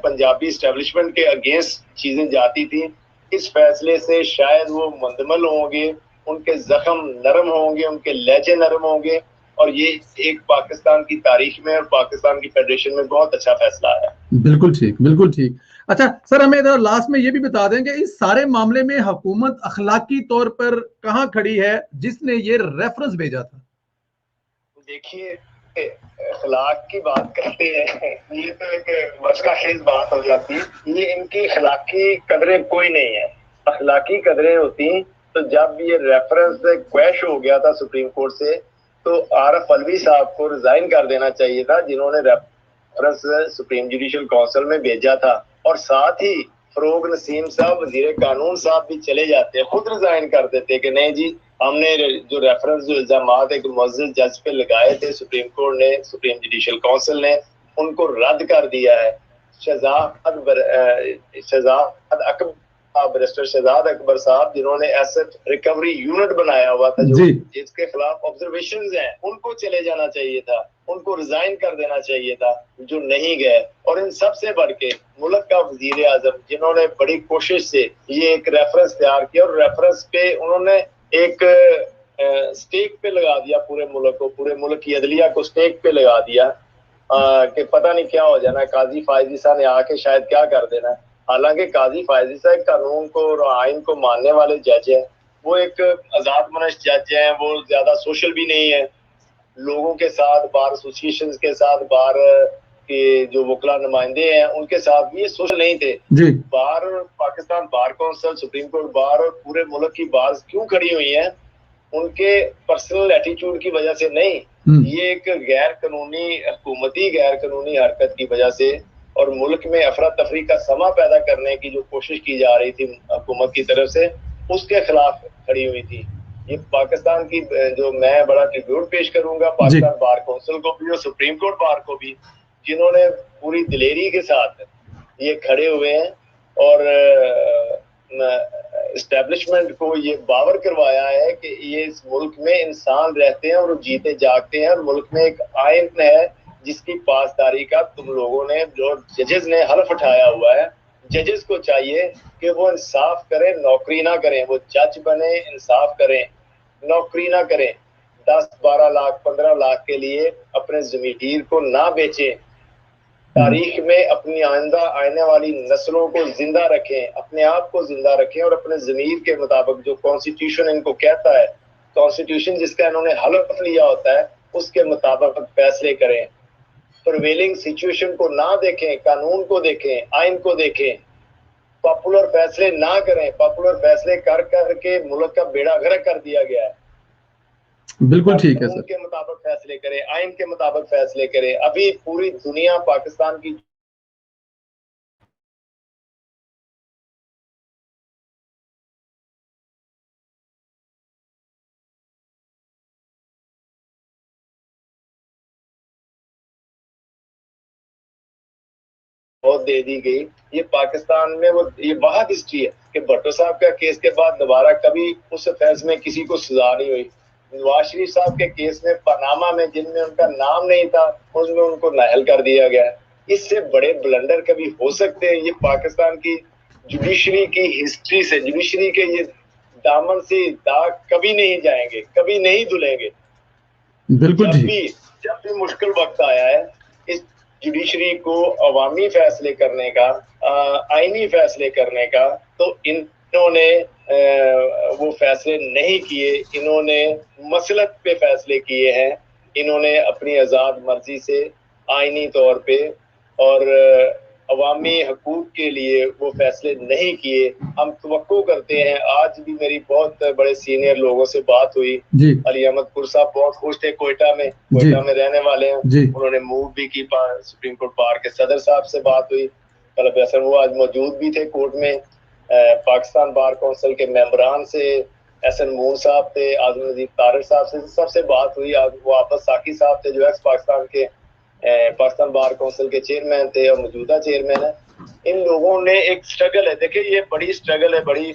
Punjabi establishment کے against چیزیں جاتی تھیں. اس فیصلے سے شاید وہ مندمل ہوں گے, ان کے زخم نرم ہوں گے, ان کے لہجے نرم ہوں گے, اور یہ ایک پاکستان کی تاریخ میں اور پاکستان کی فیڈریشن میں بہت اچھا فیصلہ ہے. بالکل ٹھیک, بالکل ٹھیک. اچھا سر, ہمیں ادھر لاسٹ میں یہ بھی بتا دیں کہ اس سارے معاملے میں حکومت اخلاقی طور پر کہاں کھڑی ہے جس نے یہ ریفرنس بھیجا تھا؟ دیکھیے, اخلاق کی بات کرتے ہیں, یہ تو ایک مسئلہ خیز بات ہو جاتی ہے. یہ ان کی اخلاقی قدریں کوئی نہیں ہے. اخلاقی قدریں ہوتی تو جب یہ ریفرنس کویش ہو گیا تھا سپریم کورٹ سے, تو عارف علوی صاحب کو ریزائن کر دینا چاہیے تھا, جنہوں نے ریفرنس سپریم جوڈیشل کونسل میں بھیجا تھا, اور ساتھ ہی فروغ نسیم صاحب وزیر قانون صاحب بھی چلے جاتے, خود ریزائن کر دیتے کہ نہیں جی, ہم نے جو ریفرنس جو الزامات ایک معزز جج پہ لگائے تھے سپریم کورٹ نے, سپریم جوڈیشل کونسل نے ان کو رد کر دیا ہے. برسٹر شہزاد اکبر صاحب جنہوں نے ایسٹ ریکوری یونٹ بنایا ہوا تھا, جو جس کے خلاف آبزرویشنز ہیں, ان کو چلے جانا چاہیے تھا, ان کو ریزائن کر دینا چاہیے تھا, جو نہیں گئے. اور ان سب سے بڑھ کے ملک کا وزیر اعظم, جنہوں نے بڑی کوشش سے یہ ایک ریفرنس تیار کیا, اور ریفرنس پہ انہوں نے ایک سٹیک پہ لگا دیا پورے ملک کو, پورے ملک کی عدلیہ کو سٹیک پہ لگا دیا کہ پتہ نہیں کیا ہو جانا ہے, قاضی فائز عیسیٰ نے آ کے شاید کیا کر دینا ہے. حالانکہ قاضی فائز عیسیٰ قانون کو اور آئین کو ماننے والے جج ہیں, وہ ایک آزاد منش جج ہیں, وہ زیادہ سوشل بھی نہیں ہے. لوگوں کے ساتھ, بار ایسوسیشن کے ساتھ, بار کے جو وکلا نمائندے ہیں ان کے ساتھ بھی یہ سوشل نہیں تھے. Bar Pakistan bar council, supreme court bar اور پورے ملک کی بار کیوں کھڑی ہوئی ہیں؟ ان کے پرسنل ایٹیٹیوڈ کی وجہ سے نہیں, یہ ایک غیر قانونی حکومتی غیر قانونی حرکت کی وجہ سے, اور ملک میں افراتفری کا سما پیدا کرنے کی جو کوشش کی جا رہی تھی حکومت کی طرف سے, اس کے خلاف کھڑی ہوئی تھی. یہ پاکستان کی جو میں بڑا ٹریبیوٹ پیش کروں گا پاکستان بار کونسل کو بھی اور سپریم کورٹ بار کو بھی, جنہوں نے پوری دلیری کے ساتھ یہ کھڑے ہوئے ہیں اور اسٹیبلشمنٹ کو یہ باور کروایا ہے کہ یہ اس ملک میں انسان رہتے ہیں اور جیتے جاگتے ہیں, اور ملک میں ایک آئین ہے جس کی پاسداری کا تم لوگوں نے, جو ججز نے حلف اٹھایا ہوا ہے. ججز کو چاہیے کہ وہ انصاف کریں, نوکری نہ کریں. وہ جج بنے, انصاف کریں, نوکری نہ کریں. 10-12 لاکھ 15 لاکھ کے لیے اپنے ضمیر کو نہ بیچیں. تاریخ میں اپنی آنے والی نسلوں کو زندہ رکھیں, اپنے آپ کو زندہ رکھیں, اور اپنے ضمیر کے مطابق جو کانسٹیٹیوشن ان کو کہتا ہے, کانسٹیٹیوشن جس کا انہوں نے حلف لیا ہوتا ہے, اس کے مطابق فیصلے کریں. پرویلنگ سچویشن کو نہ دیکھیں, قانون کو دیکھیں, آئین کو دیکھیں. پاپولر فیصلے نہ کریں. پاپولر فیصلے کر کے ملک کا بیڑا غرق کر دیا گیا ہے. بالکل ٹھیک ہے سر. قانون کے مطابق فیصلے کریں, آئین کے مطابق فیصلے کریں. ابھی پوری دنیا پاکستان کی بہت دے دی گئی. یہ پاکستان میں وہ یہ بہت ہسٹری ہے کہ بھٹو صاحب کا کیس کے بعد دوبارہ کبھی اس فیض میں کسی کو سزا نہیں ہوئی. نواز شریف صاحب کے کیس میں پاناما میں, جن میں ان کا نام نہیں تھا, اس میں ان کو نااہل کر دیا گیا. اس سے بڑے بلنڈر کبھی ہو سکتے ہیں؟ یہ پاکستان کی جوڈیشری کی ہسٹری سے, جوڈیشری کے یہ دامن سے داغ کبھی نہیں جائیں گے, کبھی نہیں دھلیں گے. بالکل جب بھی مشکل وقت آیا ہے اس جوڈیشری کو عوامی فیصلے کرنے کا, آئینی فیصلے کرنے کا, تو انہوں نے وہ فیصلے نہیں کیے. انہوں نے مسلط پہ فیصلے کیے ہیں. انہوں نے اپنی آزاد مرضی سے آئینی طور پہ اور عوامی حقوق کے لیے وہ فیصلے نہیں کیے. ہم توقع کرتے ہیں, آج بھی میری بہت بڑے سینئر لوگوں سے بات ہوئی, علی احمد پور صاحب بہت خوش تھے, کوئٹہ میں رہنے والے ہیں, انہوں نے موو بھی کی. سپریم کورٹ بار کے صدر صاحب سے بات ہوئی, طلب احسن وہ آج موجود بھی تھے کورٹ میں. پاکستان بار کونسل کے ممبران سے احسن مون صاحب تھے, اعظم نظیر طارق صاحب سے سب سے بات ہوئی. وہ آپس ساقی صاحب تھے جو ایکس پاکستان کے پاکستان بار کونسل کے چیئرمین تھے اور موجودہ چیئرمین ہیں. ان لوگوں نے ایک سٹرگل ہے, دیکھیں یہ بڑی سٹرگل ہے, بڑی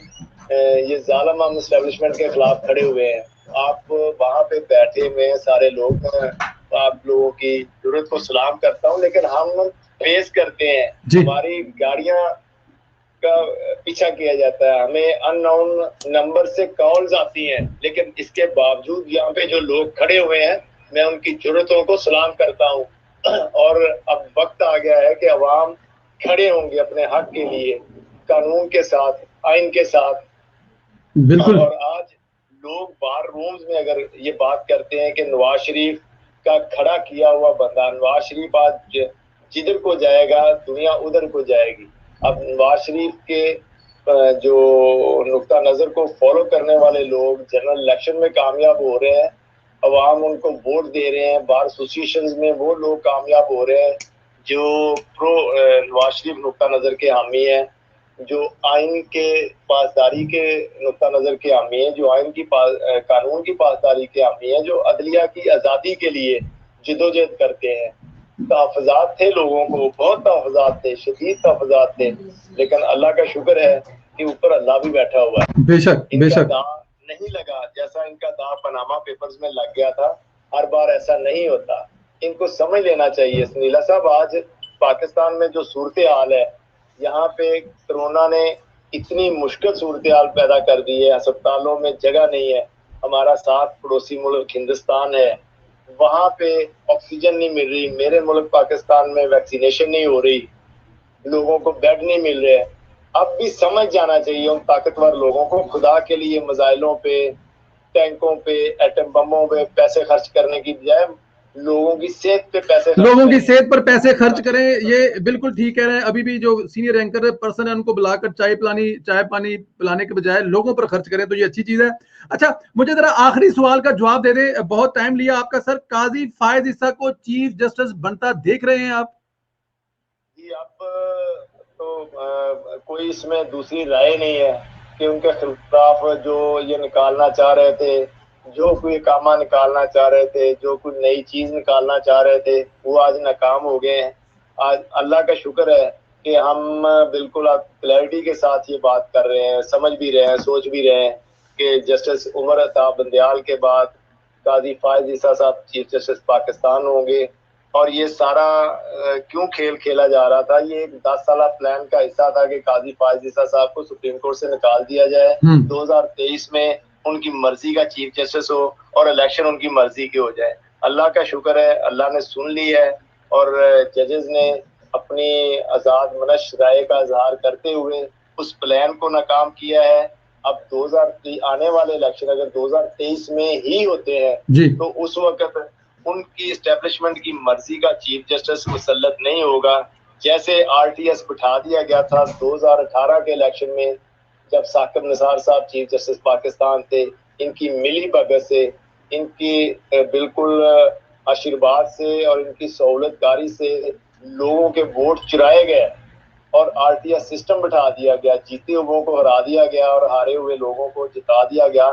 یہ ظالم ہم اسٹیبلشمنٹ کے خلاف کھڑے ہوئے ہیں. آپ وہاں پہ بیٹھے ہوئے ہیں سارے لوگ, آپ لوگوں کی ضرورت کو سلام کرتا ہوں, لیکن ہم फेस करते हैं, जी। हमारी गाड़ियां का पीछा किया जाता है, हमें अननोन नंबर से कॉल्स आती हैं, लेकिन इसके बावजूद यहाँ पे जो लोग खड़े हुए हैं, मैं उनकी जरूरतों को सलाम करता हूँ। और अब वक्त आ गया है कि अवाम खड़े होंगे अपने हक के लिए, कानून के साथ, आइन के साथ। बिल्कुल। और आज लोग बार रूम्स में अगर ये बात करते हैं कि नवाज शरीफ का खड़ा किया हुआ बंदा, नवाज शरीफ आज जिधर को जाएगा दुनिया उधर को जाएगी। अब नवाज शरीफ के जो नुक्ता नजर को फॉलो करने वाले लोग जनरल इलेक्शन में कामयाब हो रहे हैं, अवाम उनको वोट दे रहे हैं, बार एसोसिएशंस में वो लोग कामयाब हो रहे हैं जो प्रो नवाज शरीफ नुक्ता नजर के हामी हैं, जो आइन के पासदारी के नुक्ता नजर के हामी हैं, जो आइन की कानून की पासदारी के हामी हैं, जो अदलिया की आज़ादी के लिए जिदोजहद करते हैं। तहफ़्फ़ुज़ात थे लोगों को, बहुत तहफ़्फ़ुज़ात थे, शदीद तहफ़्फ़ुज़ात थे, लेकिन अल्लाह का शुक्र है कि ऊपर अल्लाह भी बैठा हुआ है। बेशक इनका बेशक दांव नहीं लगा जैसा इनका दांव पनामा पेपर्स में लग गया था, हर बार ऐसा नहीं होता। इनको समझ लेना चाहिए। सुनीला साहब, आज पाकिस्तान में जो सूरत हाल है, यहाँ पे कोरोना ने इतनी मुश्किल सूरत हाल पैदा कर दी है, अस्पतालों में जगह नहीं है। हमारा साथ पड़ोसी मुल्क हिंदुस्तान है, वहां पे ऑक्सीजन नहीं मिल रही। मेरे मुल्क पाकिस्तान में वैक्सीनेशन नहीं हो रही, लोगों को बेड नहीं मिल रहे। अब भी समझ जाना चाहिए उन ताकतवर लोगों को, खुदा के लिए मिसाइलों पे, टैंकों पे, एटम बमों पे पैसे खर्च करने की बजाय लोगों की सेहत पे पैसे खर्च लोगों की करें। सेहत पर पैसे खर्च करें, ये बिल्कुल ठीक कह रहे हैं। अभी भी जो सीनियर एंकर पर्सन है उनको बुलाकर चाय पानी पिलाने के बजाय लोगों पर खर्च करें, तो ये अच्छी चीज है। अच्छा, मुझे जरा आखिरी सवाल का जवाब दे दें, बहुत टाइम लिया आपका सर। काजी फायज ईसा को चीफ जस्टिस बनता देख रहे हैं आप? जी, अब तो कोई इसमें दूसरी राय नहीं है कि उनके खिलाफ जो ये निकालना चाह रहे थे, जो कोई कामा निकालना चाह रहे थे, जो कोई नई चीज निकालना चाह रहे थे, वो आज नाकाम हो गए हैं। आज अल्लाह का शुक्र है कि हम बिल्कुल क्लैरिटी के साथ ये बात कर रहे हैं, समझ भी रहे हैं, सोच भी रहे हैं कि जस्टिस उमर अता बंदयाल के बाद काजी फायज ईसा साहब चीफ जस्टिस पाकिस्तान होंगे। और ये सारा क्यों खेल खेला जा रहा था, ये एक 10 साल प्लान का हिस्सा था कि काजी फायज ईसा साहब को सुप्रीम कोर्ट से निकाल दिया जाए, 2023 में उनकी मर्जी का चीफ जस्टिस हो और इलेक्शन उनकी मर्जी की हो जाए। अल्लाह का शुक्र है, अल्लाह ने सुन ली है और जजेस ने अपनी आजाद मनश राय का इजहार करते हुए उस प्लान को नाकाम किया है। अब 2023 आने वाले इलेक्शन अगर 2023 में ही होते हैं तो उस वक्त उनकी एस्टेब्लिशमेंट की मर्जी का चीफ जस्टिस मुसल्लत नहीं होगा। जैसे आरटीएस बिठा दिया गया था 2018 के इलेक्शन में, जब साकिब निसार साहब चीफ जस्टिस पाकिस्तान थे, इनकी मिली भगत से, इनकी बिल्कुल आशीर्वाद से और इनकी सहूलतकारी से लोगों के वोट चुराए गए और आरटीएस सिस्टम बिठा दिया गया, जीते हुए को हरा दिया गया और हारे हुए लोगों को जिता दिया गया।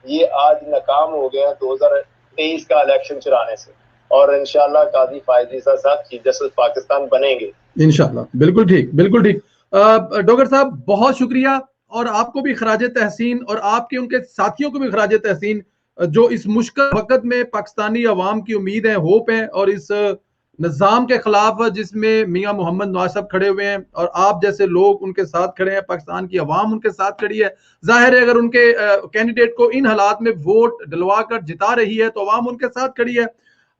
ये आज नाकाम हो गया 2023 का इलेक्शन चुराने से, और इंशाल्लाह काजी फायज ईसा साहब चीफ जस्टिस पाकिस्तान बनेंगे इंशाल्लाह। बिल्कुल ठीक, बिल्कुल ठीक। डॉक्टर साहब बहुत शुक्रिया, और आपको भी खराज तहसीन और आपके उनके साथियों को भी खराज तहसीन, जो इस मुश्किल वक्त में पाकिस्तानी अवाम की उम्मीद है, होप है, और इस निज़ाम के खिलाफ जिसमें मियां मोहम्मद नवाज साहब खड़े हुए हैं और आप जैसे लोग उनके साथ खड़े हैं, पाकिस्तान की अवाम उनके साथ खड़ी है। जाहिर है अगर उनके कैंडिडेट को इन हालात में वोट डलवा कर जिता रही है तो अवाम उनके साथ खड़ी है।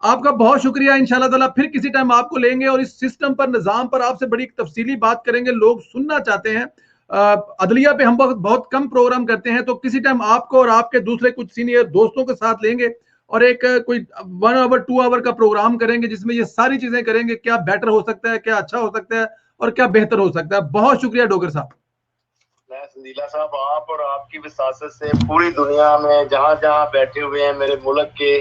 आपका बहुत शुक्रिया। इंशाल्लाह ताला फिर किसी टाइम आपको लेंगे और इस सिस्टम पर, निजाम पर आपसे बड़ी तफसीली बात करेंगे। लोग सुनना चाहते हैं। अदलिया पे हम बहुत कम प्रोग्राम करते हैं, तो किसी टाइम आपको और आपके दूसरे कुछ सीनियर दोस्तों के साथ लेंगे और एक कोई 1 आवर 2 आवर का प्रोग्राम करेंगे जिसमें ये सारी चीजें करेंगे, क्या बेटर हो सकता है, क्या अच्छा हो सकता है और क्या बेहतर हो सकता है। बहुत शुक्रिया डोगर साहब। मैं संदीला साहब, आप और आपकी विसासत से पूरी दुनिया में जहां जहां बैठे हुए हैं मेरे मुल्क के